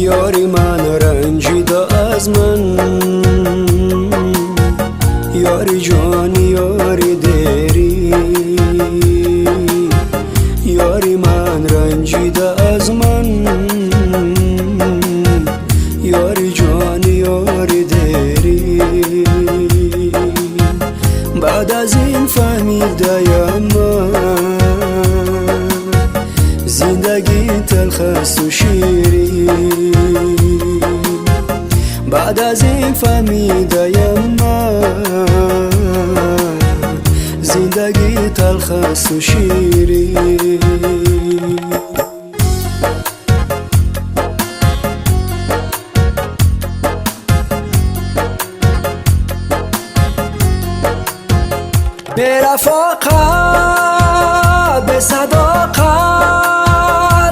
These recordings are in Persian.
یاری من رنجیده از من، یاری جانی یاری دیری، یاری من رنجیده از من، یاری جانی یاری دیری. بعد از این فهمیدم من زندگی تلخ است و شیرین. بعد از این فهمیدم من زندگی تلخ است و شیرین. به رفاقت به صداقت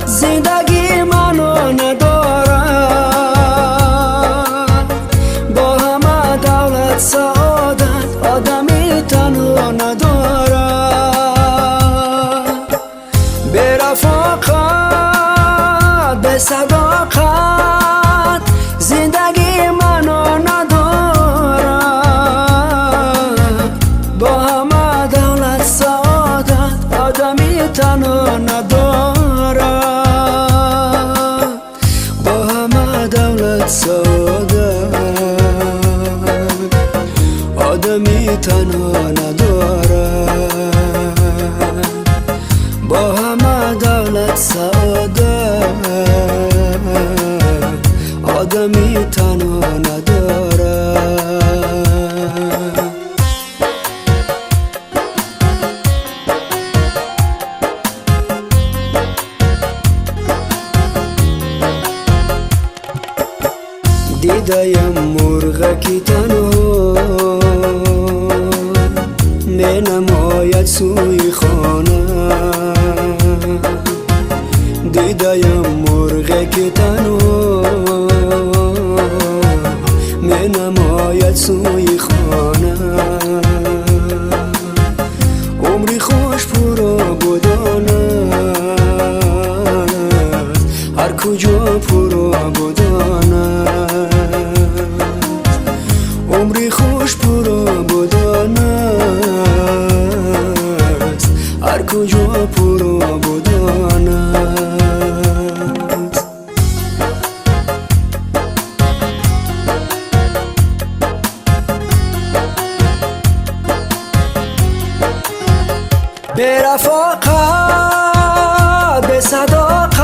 زندگی منو ندارد، با همه دولت سعادت آدمی تنها ندارد. به رفاقت به صداقت زندگی منو ندارد، با همه آدمی تنها ندارد، با همه دولت سعادت آدمی تنها ندارد، با همه دولت سعادت آدمی تنها ندارد. دیدم مرغکی تنها می نماید سوی خانه، دیدم مرغکی تنها می نماید سوی خانه. عمری خوش پورا بودن است، هر کجا پورا بودن است. عمری خوش پورا بودن است، هر کجا پورا بودن است. به رفاقت به صداقت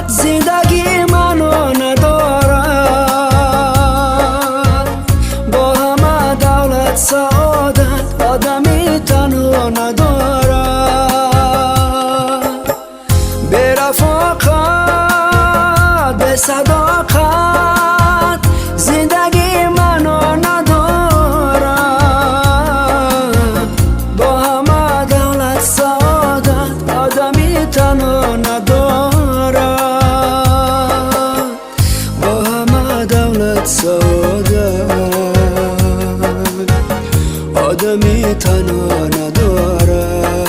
زندگی منو ندارد، با همه دولت سعادت آدمی تنها ندارد. به رفاقت به صداقت زندگی منو ندارد، با همه دولت سعادت آدمی تنها ندارد، با همه دولت سعادت آدمی تنها ندارد،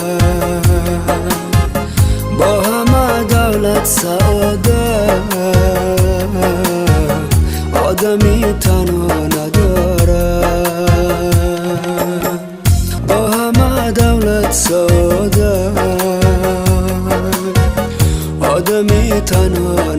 با همه دولت سعادت آدمی تنها ندارد، با همه دولت سعادت آدمی تنها